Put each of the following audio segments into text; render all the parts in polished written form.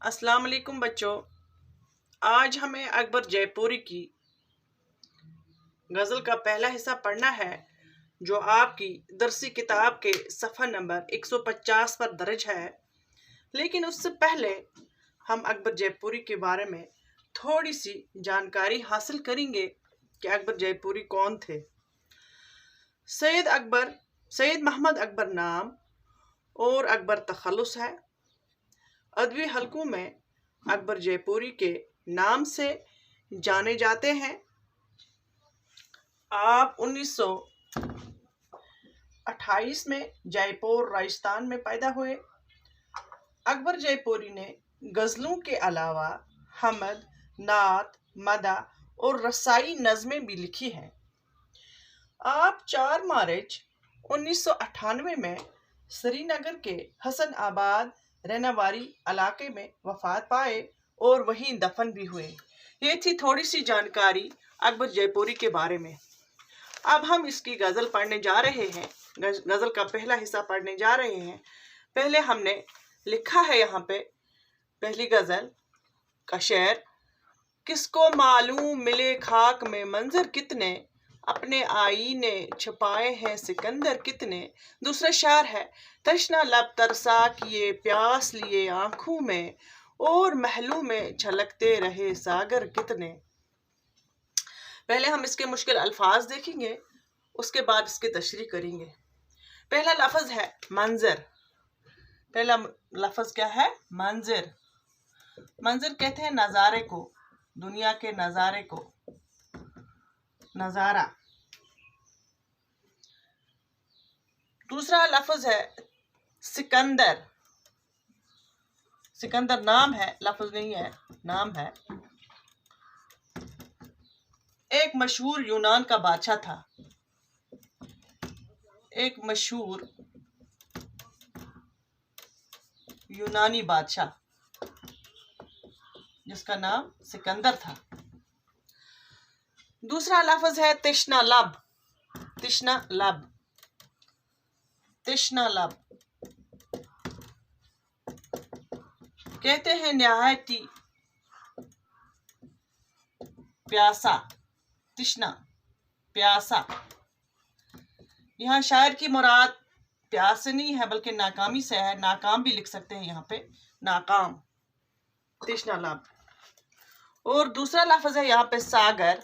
अस्सलाम वालेकुम बच्चों। आज हमें अकबर जयपुरी की गज़ल का पहला हिस्सा पढ़ना है, जो आपकी दरसी किताब के सफ़ा नंबर 150 पर दर्ज है। लेकिन उससे पहले हम अकबर जयपुरी के बारे में थोड़ी सी जानकारी हासिल करेंगे कि अकबर जयपुरी कौन थे। सैयद मोहम्मद अकबर नाम और अकबर तखल्लुस है। अदबी हलकों में अकबर जयपुरी के नाम से जाने जाते हैं। आप 1928 में जयपुर राजस्थान में पैदा हुए। अकबर जयपुरी ने गज़लों के अलावा हमद, नात, मदा और रसाई नज़में भी लिखी हैं। आप 4 मार्च 1998 में श्रीनगर के हसन आबाद रेनावारी इलाके में वफात पाए और वहीं दफन भी हुए। ये थी थोड़ी सी जानकारी अकबर जयपुरी के बारे में। अब हम इसकी गज़ल पढ़ने जा रहे हैं। गज़ल का पहला हिस्सा पढ़ने जा रहे हैं। पहले हमने लिखा है यहाँ पे पहली गज़ल का शेर, किसको मालूम मिले खाक में मंजर कितने, अपने आईने छुपाए हैं सिकंदर कितने। दूसरा शार है, तशना लब तरसा किए प्यास लिए आंखों में, और महलों में छलकते रहे सागर कितने। पहले हम इसके मुश्किल अल्फाज देखेंगे, उसके बाद इसकी तशरीह करेंगे। पहला लफ्ज़ है मंजर। पहला लफ्ज़ क्या है? मंजर। मंजर कहते हैं नज़ारे को, दुनिया के नज़ारे को, नज़ारा। दूसरा लफ्ज़ है सिकंदर। सिकंदर नाम है, लफ्ज़ नहीं है, नाम है। एक मशहूर यूनान का बादशाह था। एक मशहूर यूनानी बादशाह जिसका नाम सिकंदर था। दूसरा लफ्ज़ है तिश्ना लब। तिश्ना लब, तिश्ना लब कहते हैं निहायती प्यासा। तिश्ना, प्यासा। यहाँ शायर की मुराद प्यास से नहीं है बल्कि नाकामी से है। नाकाम भी लिख सकते हैं यहाँ पे, नाकाम। तिश्ना लब। और दूसरा लफ्ज़ है यहाँ पे सागर।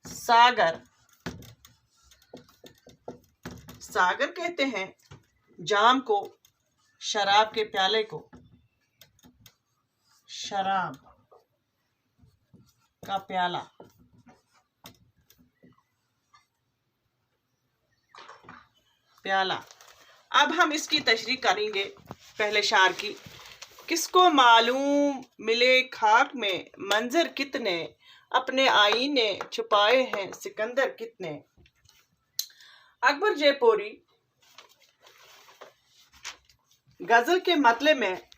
सागर, सागर कहते हैं जाम को, शराब के प्याले को, शराब का प्याला। प्याला। अब हम इसकी तशरीह करेंगे पहले शार की। किसको मालूम मिले खाक में मंजर कितने, अपने आईने छुपाए हैं सिकंदर कितने। अकबर जयपुरी गज़ल के मतले में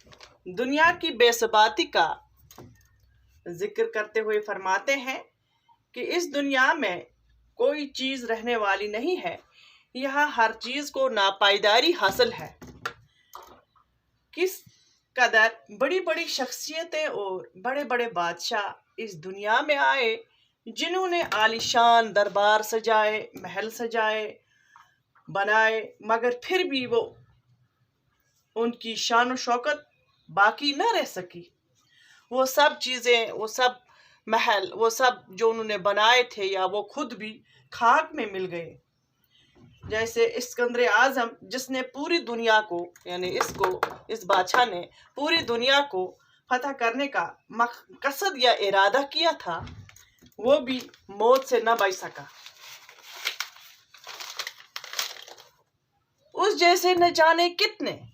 दुनिया की बेसबाती का जिक्र करते हुए फरमाते हैं कि इस दुनिया में कोई चीज़ रहने वाली नहीं है, यहाँ हर चीज़ को नापायदारी हासिल है। किस कदर बड़ी बड़ी शख्सियतें और बड़े बड़े बादशाह इस दुनिया में आए, जिन्होंने आलीशान दरबार सजाए, महल सजाए, बनाए, मगर फिर भी वो उनकी शान शौकत बाकी न रह सकी। वो सब चीज़ें, वो सब महल, वो सब जो उन्होंने बनाए थे या वो खुद भी खाक में मिल गए। जैसे इस्कंदर आज़म, जिसने पूरी दुनिया को, यानी इस बादशाह ने पूरी दुनिया को फतह करने का मकसद या इरादा किया था, वो भी मौत से न बच सका। उस जैसे न जाने कितने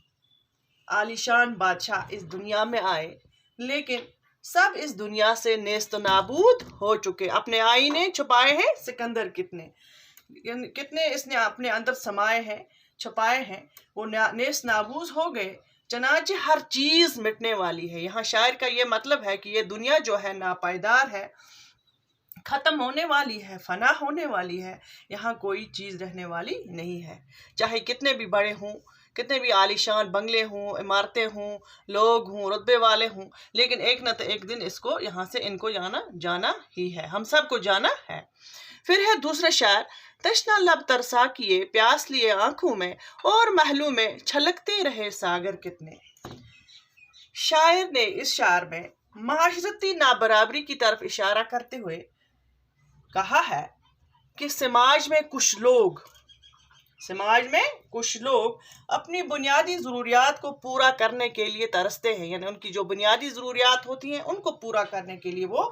आलीशान बादशाह इस दुनिया में आए, लेकिन सब इस दुनिया से नेस्त नाबूद हो चुके। अपने आईने छुपाए हैं सिकंदर कितने, कितने इसने अपने अंदर समाये हैं, छुपाए हैं, वो नेस्त नाबूद हो गए। चनाचे हर चीज़ मिटने वाली है। यहाँ शायर का ये मतलब है कि ये दुनिया जो है नापायदार है, ख़त्म होने वाली है, फना होने वाली है। यहाँ कोई चीज़ रहने वाली नहीं है। चाहे कितने भी बड़े हों, کتنے بھی عالیشان بنگلے ہوں، عمارتیں ہوں، لوگ ہوں، رتبے والے ہوں، لیکن ایک نہ ایک دن اس کو یہاں سے ان کو جانا ہی ہے، ہم سب کو جانا ہے۔ پھر ہے دوسرا شعر، تشنا لب ترسا کیے پیاس لیے آنکھوں میں، اور محلوں میں چھلکتے رہے ساگر کتنے۔ شاعر نے اس شعر میں معاشرتی نابرابری کی طرف اشارہ کرتے ہوئے کہا ہے کہ سماج میں کچھ لوگ اپنی بنیادی ضروریات کو پورا کرنے کے لیے ترستے ہیں، یعنی ان کی جو بنیادی ضروریات ہوتی ہیں ان کو پورا کرنے کے لیے وہ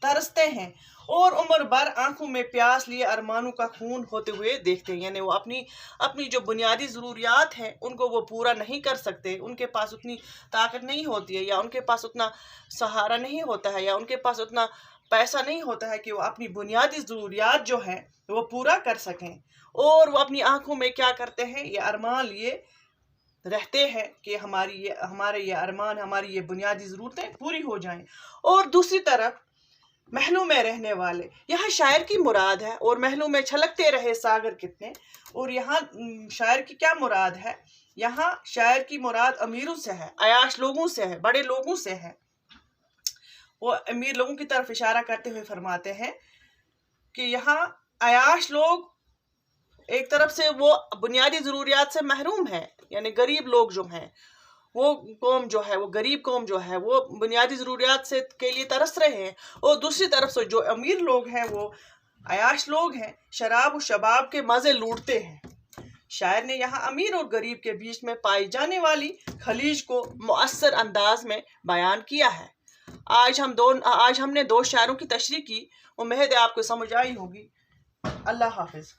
ترستے ہیں، اور عمر بھر آنکھوں میں پیاس لیے ارمانوں کا خون ہوتے ہوئے دیکھتے ہیں، یعنی وہ اپنی جو بنیادی ضروریات ہیں ان کو وہ پورا نہیں کر سکتے، ان کے پاس اتنی طاقت نہیں ہوتی ہے، یا ان کے پاس اتنا سہارا نہیں ہوتا ہے، یا ان کے پاس اتنا پیسہ نہیں ہوتا ہے کہ وہ اپنی بنیادی ضروریات جو ہیں وہ پورا کر سکیں، اور وہ اپنی آنکھوں میں کیا کرتے ہیں، یہ ارمان لیے رہتے ہیں کہ ہمارے یہ ارمان، ہماری یہ بنیادی ضرورتیں پوری ہو جائیں۔ اور دوسری طرف محلوں میں رہنے والے، یہاں شاعر کی مراد ہے، اور محلوں میں چھلکتے رہے ساگر کتنے، اور یہاں شاعر کی کیا مراد ہے؟ یہاں شاعر کی مراد امیروں سے ہے، عیاش لوگوں سے ہے، بڑے لوگوں سے ہے۔ وہ امیر لوگوں کی طرف اشارہ کرتے ہوئے فرماتے ہیں کہ یہاں عیاش لوگ ایک طرف سے وہ بنیادی ضروریات سے محروم ہے، یعنی غریب لوگ جو ہیں، وہ قوم جو ہے، وہ غریب قوم جو ہے، وہ بنیادی ضروریات کے لیے ترس رہے ہیں، اور دوسری طرف سے جو امیر لوگ ہیں، وہ عیاش لوگ ہیں، شراب و شباب کے مزے لوٹتے ہیں۔ شاعر نے یہاں امیر اور غریب کے بیچ میں پائی جانے والی خلیج کو مؤثر انداز میں بیان کیا ہے۔ آج ہم نے 2 شاعروں کی تشریح کی، امید ہے آپ کو سمجھ آئی ہوگی۔ اللہ حافظ۔